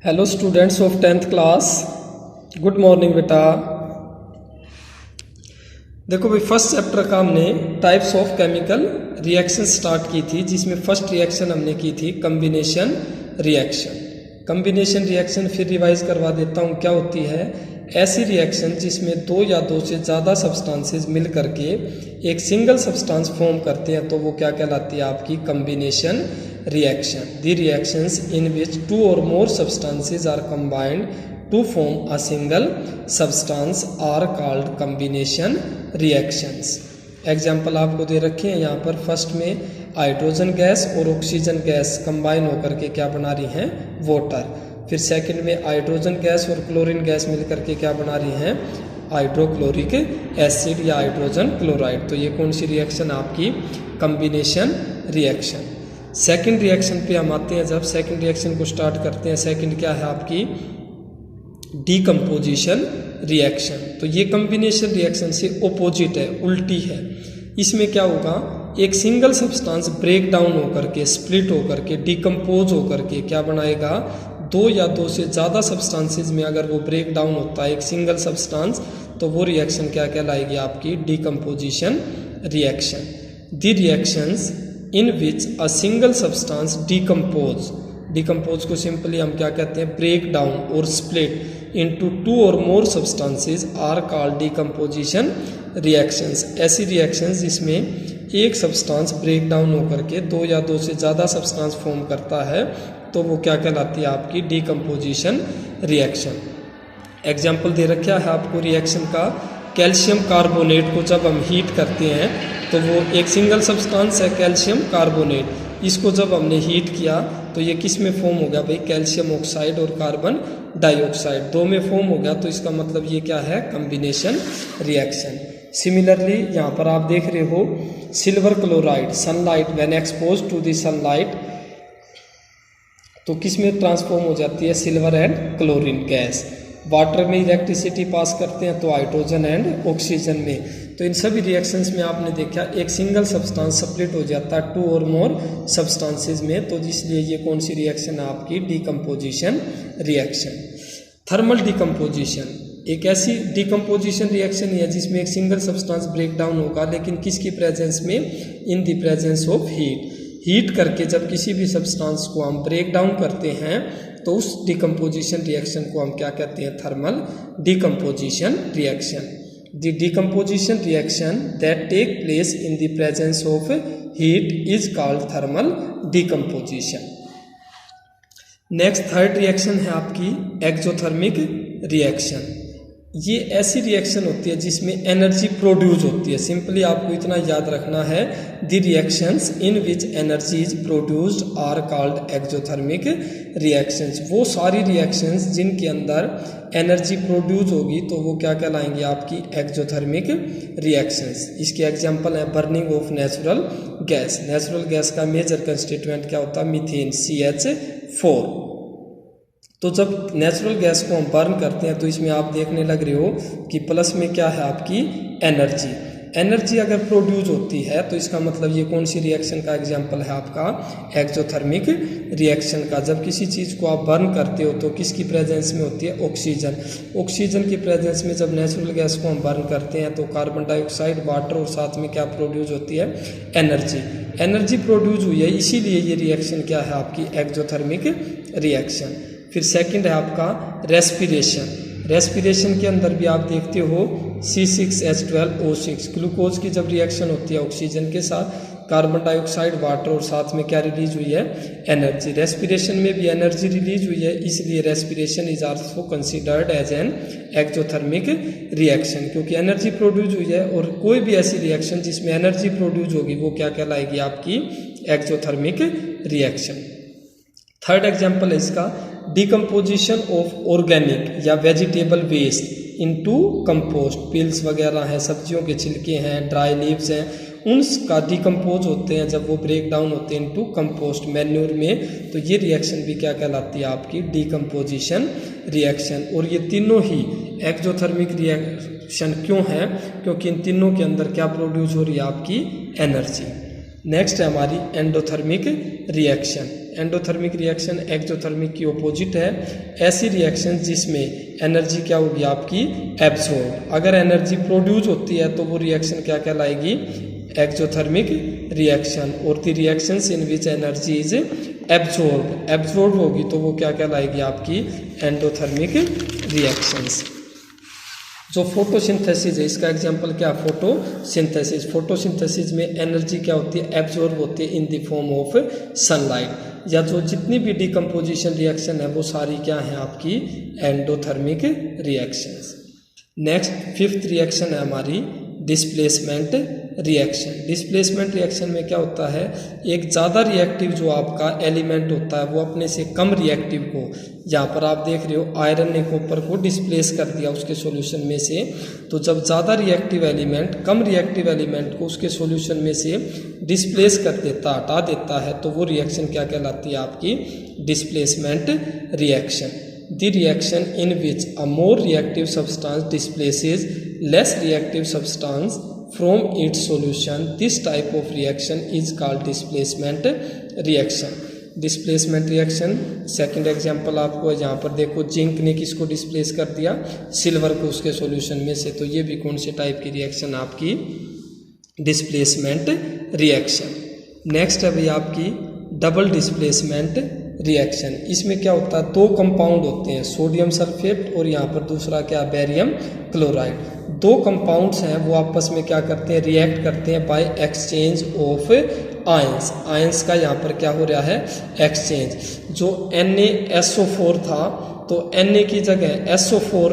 Hello students of 10th class, good morning बेटा। देखो भाई, फर्स्ट चैप्टर का हमने types of chemical reaction start की थी, जिसमें फर्स्ट रिएक्शन हमने की थी कम्बिनेशन रिएक्शन। कम्बिनेशन रिएक्शन फिर रिवाइज करवा देता हूँ। क्या होती है? ऐसी रिएक्शन जिसमें दो या दो से ज़्यादा सब्सटेंसेस मिल करके एक सिंगल सब्सटेंस फॉर्म करते हैं, तो वो क्या कहलाती है? आपकी combination reaction. The reactions in which two or more substances are combined to form a single substance are called combination reactions. Example आपको दे रखे हैं यहाँ पर। फर्स्ट में हाइड्रोजन गैस और ऑक्सीजन गैस कंबाइन होकर के क्या बना रही हैं? वाटर। फिर सेकंड में हाइड्रोजन गैस और क्लोरीन गैस मिलकर के क्या बना रही हैं? हाइड्रोक्लोरिक एसिड या हाइड्रोजन क्लोराइड। तो ये कौन सी रिएक्शन? आपकी कम्बिनेशन रिएक्शन। सेकंड रिएक्शन पे हम आते हैं। जब सेकंड रिएक्शन को स्टार्ट करते हैं, सेकंड क्या है? आपकी डीकम्पोजिशन रिएक्शन। तो ये कम्बिनेशन रिएक्शन से ओपोजिट है, उल्टी है। इसमें क्या होगा? एक सिंगल सब्सटेंस ब्रेक डाउन होकर के, स्प्लिट होकर के, डीकम्पोज होकर के क्या बनाएगा? दो या दो से ज़्यादा सब्सटेंसेज में अगर वो ब्रेक डाउन होता है एक सिंगल सब्सटेंस, तो वो रिएक्शन क्या कहलाएगी? आपकी decomposition reaction. The reactions in which a single substance decompose को सिंपली हम क्या कहते हैं? ब्रेक डाउन और split into two or more substances are called decomposition reactions. ऐसी रिएक्शंस जिसमें एक सब्सटेंस ब्रेक डाउन होकर के दो या दो से ज़्यादा सब्सटेंस फॉर्म करता है, तो वो क्या कहलाती है? आपकी डिकम्पोजिशन रिएक्शन। एग्जाम्पल दे रखा है आपको रिएक्शन का। कैल्शियम कार्बोनेट को जब हम हीट करते हैं तो वो एक सिंगल सब्सटेंस है कैल्शियम कार्बोनेट। इसको जब हमने हीट किया तो ये किस में फॉर्म हो गया भाई? कैल्शियम ऑक्साइड और कार्बन डाइऑक्साइड दो में फॉर्म हो गया। तो इसका मतलब ये क्या है? Combination reaction. सिमिलरली यहाँ पर आप देख रहे हो silver chloride, sunlight when expose to the sunlight, तो किस में ट्रांसफॉर्म हो जाती है? Silver and chlorine gas. Water में इलेक्ट्रिसिटी पास करते हैं तो हाइड्रोजन एंड ऑक्सीजन में। तो इन सभी रिएक्शंस में आपने देखा एक सिंगल सब्सटेंस स्प्लिट हो जाता है टू और मोर सब्सटेंसेस में, तो इसलिए ये कौन सी रिएक्शन है? आपकी डीकम्पोजिशन रिएक्शन। थर्मल डीकम्पोजिशन एक ऐसी डीकम्पोजिशन रिएक्शन है जिसमें एक सिंगल सब्सटेंस ब्रेक डाउन होगा, लेकिन किसकी प्रेजेंस में? इन the presence of heat. Heat करके जब किसी भी सब्सटेंस को हम ब्रेक डाउन करते हैं तो उस डीकम्पोजिशन रिएक्शन को हम क्या कहते हैं? Thermal decomposition reaction. The decomposition reaction that take place in the presence of heat is called thermal decomposition. Next third reaction है आपकी एक्सोथर्मिक रिएक्शन। ये ऐसी रिएक्शन होती है जिसमें एनर्जी प्रोड्यूस होती है। सिंपली आपको इतना याद रखना है, the reactions in which energy is produced are called exothermic reactions. वो सारी रिएक्शंस जिनके अंदर एनर्जी प्रोड्यूस होगी तो वो क्या कहलाएंगी? आपकी एक्सोथर्मिक रिएक्शंस। इसके एग्जांपल है burning of natural gas. Natural gas का मेजर कंस्टिट्यूएंट क्या होता है? Methane, CH4। तो जब नेचुरल गैस को हम बर्न करते हैं तो इसमें आप देखने लग रहे हो कि प्लस में क्या है? आपकी एनर्जी। एनर्जी अगर प्रोड्यूस होती है तो इसका मतलब ये कौन सी रिएक्शन का एग्जांपल है? आपका एक्सोथर्मिक रिएक्शन का। जब किसी चीज़ को आप बर्न करते हो तो किसकी प्रेजेंस में होती है? ऑक्सीजन। ऑक्सीजन की प्रेजेंस में जब नेचुरल गैस को हम बर्न करते हैं तो कार्बन डाइऑक्साइड, वाटर और साथ में क्या प्रोड्यूस होती है? एनर्जी। एनर्जी प्रोड्यूस हुई है, इसीलिए ये रिएक्शन क्या है? आपकी एक्सोथर्मिक रिएक्शन। फिर सेकंड है आपका रेस्पिरेशन। रेस्पिरेशन के अंदर भी आप देखते हो C6H12O6 ग्लूकोज की जब रिएक्शन होती है ऑक्सीजन के साथ, कार्बन डाइऑक्साइड, वाटर और साथ में क्या रिलीज हुई है? एनर्जी। रेस्पिरेशन में भी एनर्जी रिलीज हुई है, इसलिए respiration is also considered as an exothermic reaction, क्योंकि एनर्जी प्रोड्यूस हुई है। और कोई भी ऐसी रिएक्शन जिसमें एनर्जी प्रोड्यूस होगी वो क्या कहलाएगी? आपकी एक्सोथर्मिक रिएक्शन। थर्ड एग्जाम्पल है इसका डिकम्पोजिशन ऑफ ऑर्गेनिक या vegetable waste into compost. Peels वगैरह हैं, सब्जियों के छिलके हैं, ड्राई लीव्स हैं, उनका डिकम्पोज होते हैं जब वो ब्रेक डाउन होते हैं इनटू कंपोस्ट, मैन्योर में। तो ये रिएक्शन भी क्या कहलाती है? आपकी डिकम्पोजिशन रिएक्शन। और ये तीनों ही एक्सोथर्मिक रिएक्शन क्यों है? क्योंकि इन तीनों के अंदर क्या प्रोड्यूस हो रही है? आपकी एनर्जी। नेक्स्ट है हमारी endothermic reaction. Endothermic reaction exothermic की ऑपोजिट है। ऐसी रिएक्शन जिसमें एनर्जी क्या होगी आपकी एब्जॉर्ब। अगर एनर्जी प्रोड्यूस होती है तो वो रिएक्शन क्या कहलाएगी एक्सोथर्मिक रिएक्शन। और the reactions in which energy is absorb होगी तो वो क्या कहलाएगी आपकी एंडोथर्मिक रिएक्शंस। जो फोटोसिंथेसिस है इसका एग्जांपल क्या है फोटोसिंथेसिस। फोटोसिंथेसिस में एनर्जी क्या होती है एब्जॉर्ब होती है in the form of sunlight. या जो जितनी भी डिकम्पोजिशन रिएक्शन है वो सारी क्या है आपकी endothermic reactions. Next fifth reaction है हमारी डिस्प्लेसमेंट रिएक्शन। डिस्प्लेसमेंट रिएक्शन में क्या होता है एक ज़्यादा रिएक्टिव जो आपका एलिमेंट होता है वो अपने से कम रिएक्टिव को, यहाँ पर आप देख रहे हो आयरन ने कॉपर को डिस्प्लेस कर दिया उसके सॉल्यूशन में से। तो जब ज़्यादा रिएक्टिव एलिमेंट कम रिएक्टिव एलिमेंट को उसके सॉल्यूशन में से डिस्प्लेस कर देता हटा देता है तो वो रिएक्शन क्या कहलाती है आपकी displacement reaction. The reaction in which a more reactive substance displaces less reactive substance from its solution, this type of reaction is called displacement reaction. Displacement reaction second example आपको यहाँ पर देखो जिंक ने किसको डिस्प्लेस कर दिया silver को उसके सॉल्यूशन में से। तो ये भी कौन से टाइप की रिएक्शन आपकी डिस्प्लेसमेंट रिएक्शन। नेक्स्ट है भाई आपकी डबल डिस्प्लेसमेंट रिएक्शन। इसमें क्या होता है दो कंपाउंड होते हैं सोडियम सल्फेट और यहाँ पर दूसरा क्या बेरियम क्लोराइड। दो कंपाउंड्स हैं वो आपस में क्या करते हैं रिएक्ट करते हैं bye exchange of ions. Ions का यहाँ पर क्या हो रहा है एक्सचेंज। जो NaSO4 था तो Na की जगह SO4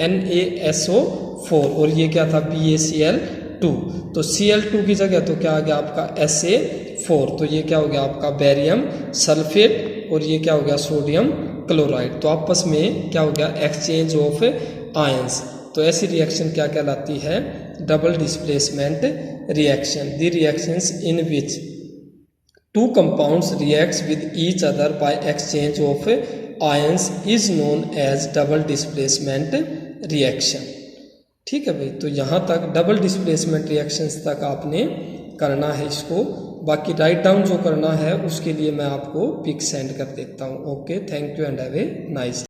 NaSO4 और ये क्या था BaCl2। तो Cl2 की जगह तो क्या आ गया आपका SA4। तो ये क्या हो गया आपका बेरियम सल्फेट और ये क्या हो गया सोडियम क्लोराइड। तो आपस में क्या हो गया एक्सचेंज ऑफ आयंस। तो ऐसी रिएक्शन क्या कहलाती है double displacement reaction. The reactions in which two compounds reacts with each other by exchange of ions is known as double displacement reaction. ठीक है भाई। तो यहाँ तक डबल डिस्प्लेसमेंट रिएक्शंस तक आपने करना है इसको। बाकी राइट डाउन जो करना है उसके लिए मैं आपको पिक सेंड कर देता हूँ। Okay thank you and have a nice.